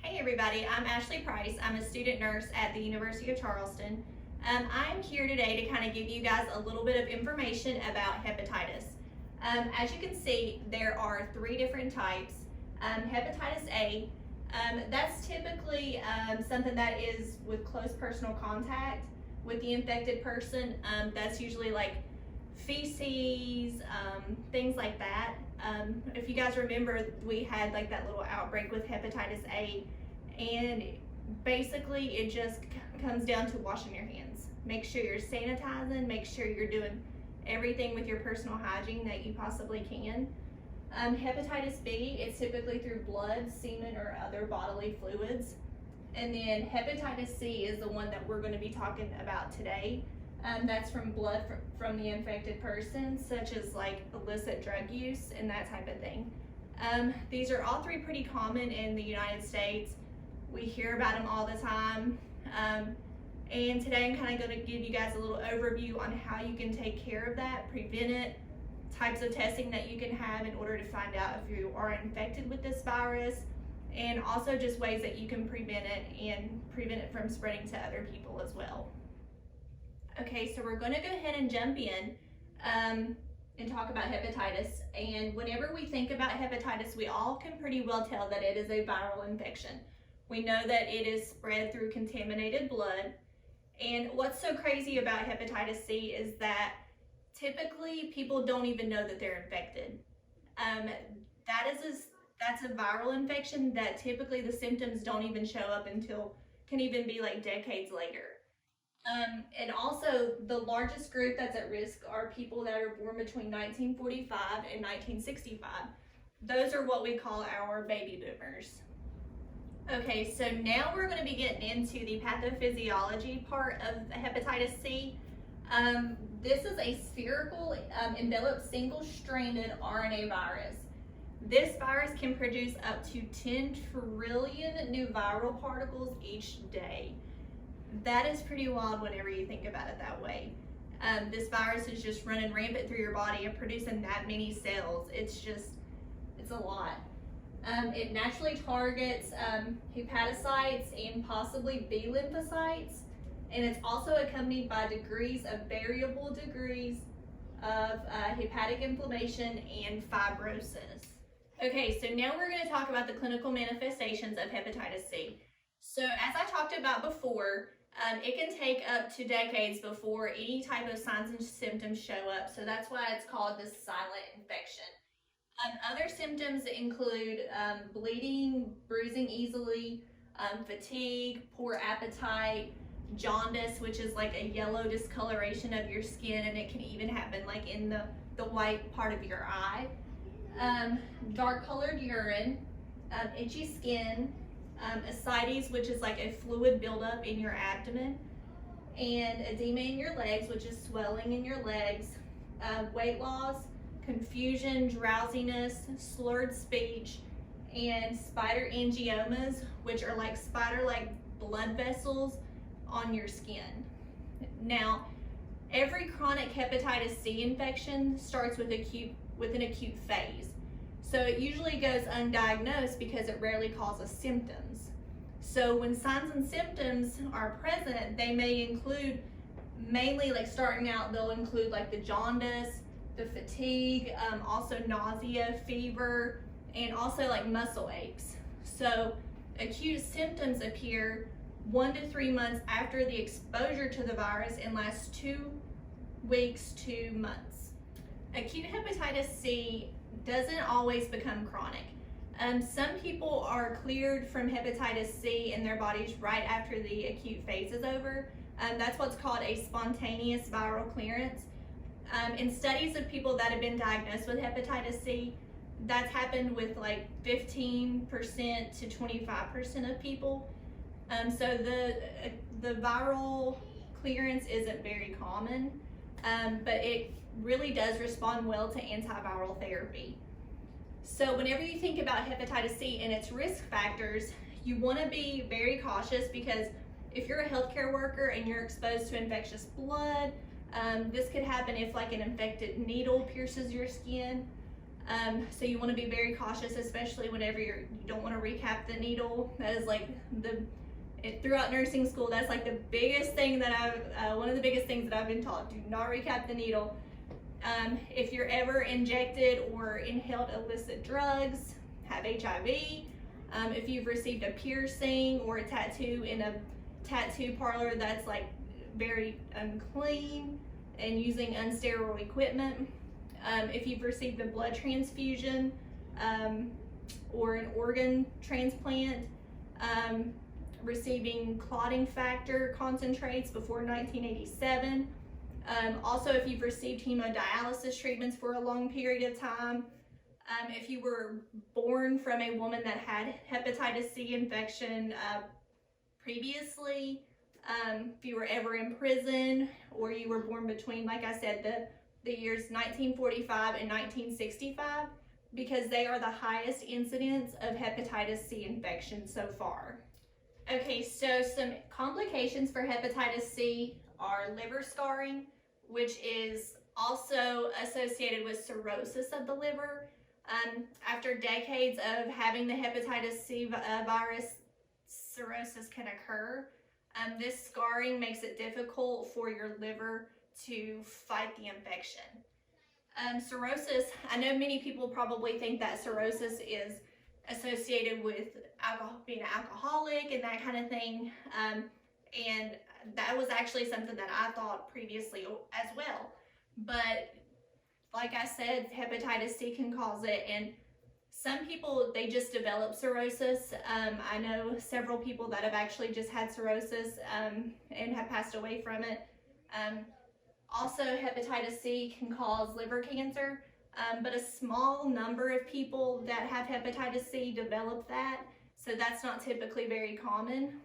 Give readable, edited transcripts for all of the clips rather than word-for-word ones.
Hey everybody, I'm Ashley Price. I'm a student nurse at the University of Charleston. I'm here today to kind of give you guys a little bit of information about hepatitis. As you can see, there are three different types. Hepatitis A, that's typically something that is with close personal contact with the infected person. That's usually like feces, things like that. If you guys remember, we had like that little outbreak with hepatitis A, and basically it just comes down to washing your hands. Make sure you're sanitizing, make sure you're doing everything with your personal hygiene that you possibly can. Hepatitis B, it's typically through blood, semen, or other bodily fluids. And then hepatitis C is the one that we're going to be talking about today. That's from blood from the infected person, such as like illicit drug use and that type of thing. These are all three pretty common in the United States. We hear about them all the time. And today I'm kind of going to give you guys a little overview on how you can take care of that, prevent it, types of testing that you can have in order to find out if you are infected with this virus, and also just ways that you can prevent it and prevent it from spreading to other people as well. Okay, so we're going to go ahead and jump in and talk about hepatitis. And whenever we think about hepatitis, we all can pretty well tell that it is a viral infection. We know that it is spread through contaminated blood. And what's so crazy about hepatitis C is that typically people don't even know that they're infected. That's a viral infection that typically the symptoms don't even show up until, can even be like decades later. And also the largest group that's at risk are people that are born between 1945 and 1965. Those are what we call our baby boomers. Okay, so now we're going to be getting into the pathophysiology part of hepatitis C. This is a spherical enveloped single-stranded RNA virus. This virus can produce up to 10 trillion new viral particles each day. That is pretty wild whenever you think about it that way. This virus is just running rampant through your body and producing that many cells. It's a lot. It naturally targets hepatocytes and possibly B lymphocytes, and it's also accompanied by variable degrees of hepatic inflammation and fibrosis. Okay, so now we're going to talk about the clinical manifestations of hepatitis C. So as I talked about before, it can take up to decades before any type of signs and symptoms show up. So that's why it's called this silent infection. Other symptoms include bleeding, bruising easily, fatigue, poor appetite, jaundice, which is like a yellow discoloration of your skin, and it can even happen like in the white part of your eye. Dark colored urine, itchy skin, ascites, which is like a fluid buildup in your abdomen, and edema in your legs, which is swelling in your legs, weight loss, confusion, drowsiness, slurred speech, and spider angiomas, which are like spider-like blood vessels on your skin. Now, every chronic hepatitis C infection starts with an acute phase. So it usually goes undiagnosed because it rarely causes symptoms. So when signs and symptoms are present, they may include, mainly like starting out, they'll include like the jaundice, the fatigue, also nausea, fever, and also like muscle aches. So acute symptoms appear 1 to 3 months after the exposure to the virus and last 2 weeks to months. Acute hepatitis C doesn't always become chronic. Some people are cleared from hepatitis C in their bodies right after the acute phase is over. That's what's called a spontaneous viral clearance. In studies of people that have been diagnosed with hepatitis C, that's happened with like 15% to 25% of people. So the viral clearance isn't very common, but it really does respond well to antiviral therapy. So whenever you think about hepatitis C and its risk factors, you want to be very cautious, because if you're a healthcare worker and you're exposed to infectious blood, this could happen if like an infected needle pierces your skin. So you want to be very cautious, especially whenever you don't want to recap the needle. That is like throughout nursing school, that's like the biggest thing that one of the biggest things that I've been taught: do not recap the needle. If you're ever injected or inhaled illicit drugs, have HIV, if you've received a piercing or a tattoo in a tattoo parlor that's like very unclean and using unsterile equipment, if you've received a blood transfusion or an organ transplant, receiving clotting factor concentrates before 1987, also if you've received hemodialysis treatments for a long period of time, if you were born from a woman that had hepatitis C infection previously, if you were ever in prison, or you were born between, like I said, the years 1945 and 1965, because they are the highest incidence of hepatitis C infection so far. Okay, so some complications for hepatitis C are liver scarring, which is also associated with cirrhosis of the liver. After decades of having the hepatitis C virus, cirrhosis can occur. This scarring makes it difficult for your liver to fight the infection. Cirrhosis, I know many people probably think that cirrhosis is associated with being an alcoholic and that kind of thing, and that was actually something that I thought previously as well. But like I said, hepatitis C can cause it, and some people, they just develop cirrhosis. I know several people that have actually just had cirrhosis and have passed away from it. Also, hepatitis C can cause liver cancer, but a small number of people that have hepatitis C develop that, so that's not typically very common.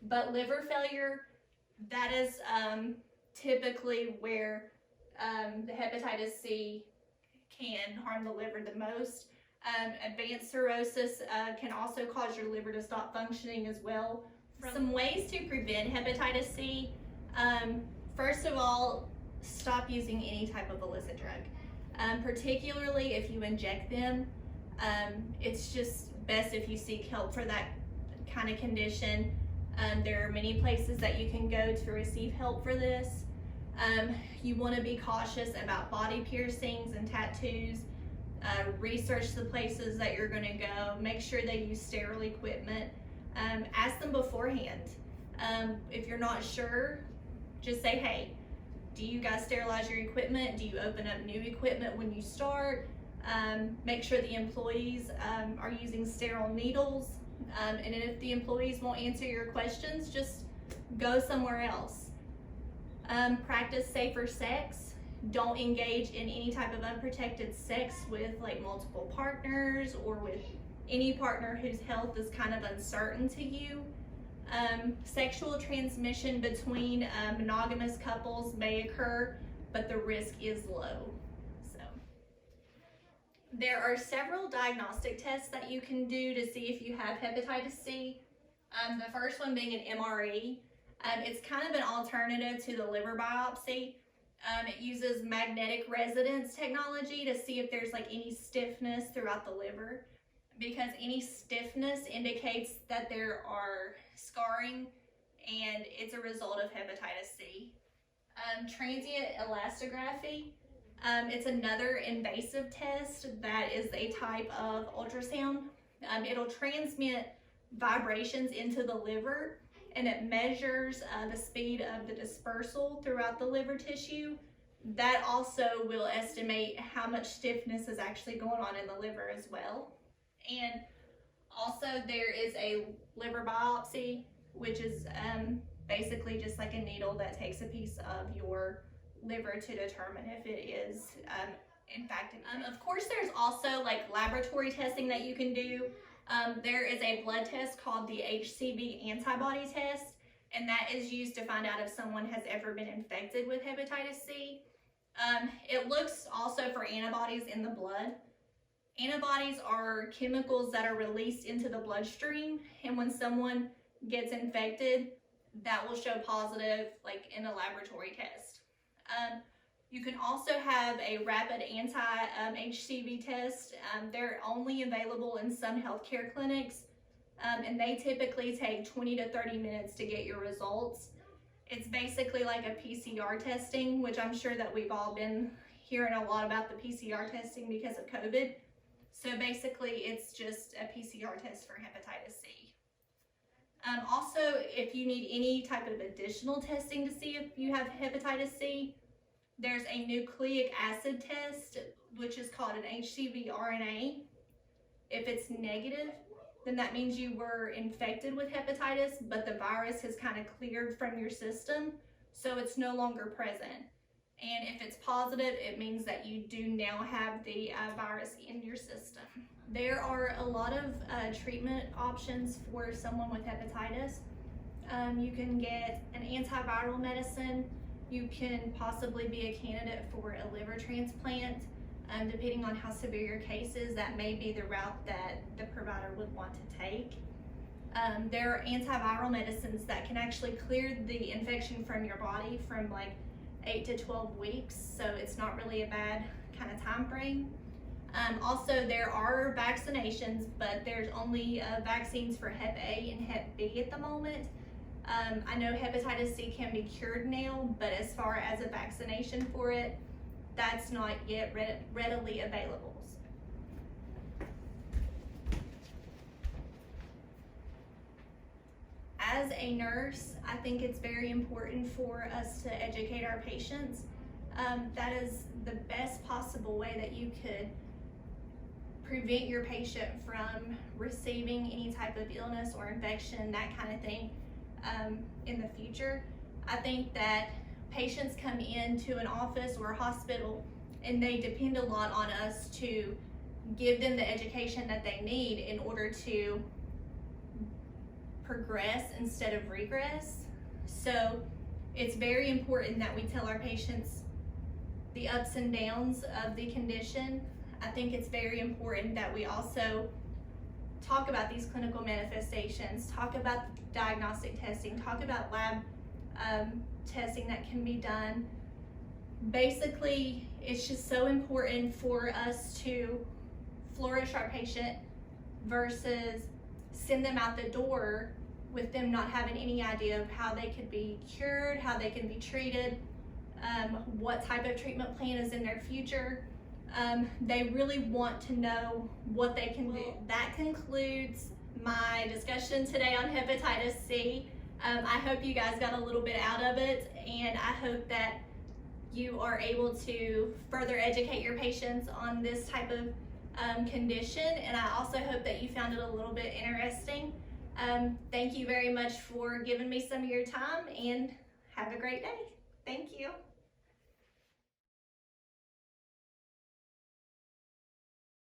But liver failure, that is typically where the hepatitis C can harm the liver the most. Advanced cirrhosis can also cause your liver to stop functioning as well. Some ways to prevent hepatitis C: first of all, stop using any type of illicit drug, particularly if you inject them. It's just best if you seek help for that kind of condition. There are many places that you can go to receive help for this. You want to be cautious about body piercings and tattoos. Research the places that you're going to go. Make sure they use sterile equipment. Ask them beforehand. If you're not sure, just say, hey, do you guys sterilize your equipment? Do you open up new equipment when you start? Make sure the employees are using sterile needles. And if the employees won't answer your questions, just go somewhere else. Practice safer sex. Don't engage in any type of unprotected sex with like multiple partners or with any partner whose health is kind of uncertain to you. Sexual transmission between monogamous couples may occur, but the risk is low. So there are several diagnostic tests that you can do to see if you have hepatitis C. The first one being an MRE. It's kind of an alternative to the liver biopsy. It uses magnetic resonance technology to see if there's like any stiffness throughout the liver, because any stiffness indicates that there are scarring and it's a result of hepatitis C. Transient elastography. It's another invasive test that is a type of ultrasound. It'll transmit vibrations into the liver, and it measures the speed of the dispersal throughout the liver tissue. That also will estimate how much stiffness is actually going on in the liver as well. And also there is a liver biopsy, which is basically just like a needle that takes a piece of your liver to determine if it is in fact. Of course, there's also like laboratory testing that you can do. There is a blood test called the HCV antibody test, and that is used to find out if someone has ever been infected with hepatitis C. It looks also for antibodies in the blood. Antibodies are chemicals that are released into the bloodstream, and when someone gets infected, that will show positive like in a laboratory test. You can also have a rapid anti-HCV test. They're only available in some healthcare clinics, and they typically take 20 to 30 minutes to get your results. It's basically like a PCR testing, which I'm sure that we've all been hearing a lot about the PCR testing because of COVID. So basically, it's just a PCR test for hepatitis C. Also, if you need any type of additional testing to see if you have hepatitis C, there's a nucleic acid test, which is called an HCV RNA. If it's negative, then that means you were infected with hepatitis, but the virus has kind of cleared from your system, so it's no longer present. And if it's positive, it means that you do now have the virus in your system. There are a lot of treatment options for someone with hepatitis. You can get an antiviral medicine. You can possibly be a candidate for a liver transplant. Depending on how severe your case is, that may be the route that the provider would want to take. There are antiviral medicines that can actually clear the infection from your body from like 8 to 12 weeks, so it's not really a bad kind of time frame. Also, there are vaccinations, but there's only vaccines for Hep A and Hep B at the moment. I know hepatitis C can be cured now, but as far as a vaccination for it, that's not yet readily available. As a nurse, I think it's very important for us to educate our patients. That is the best possible way that you could prevent your patient from receiving any type of illness or infection, that kind of thing, in the future. I think that patients come into an office or a hospital and they depend a lot on us to give them the education that they need in order to progress instead of regress. So it's very important that we tell our patients the ups and downs of the condition. I think it's very important that we also talk about these clinical manifestations, talk about diagnostic testing, talk about lab testing that can be done. Basically, it's just so important for us to flourish our patient versus send them out the door with them not having any idea of how they could be cured, how they can be treated, what type of treatment plan is in their future. They really want to know what they can do. That concludes my discussion today on hepatitis C. I hope you guys got a little bit out of it, and I hope that you are able to further educate your patients on this type of condition, and I also hope that you found it a little bit interesting. Thank you very much for giving me some of your time, and have a great day. Thank you.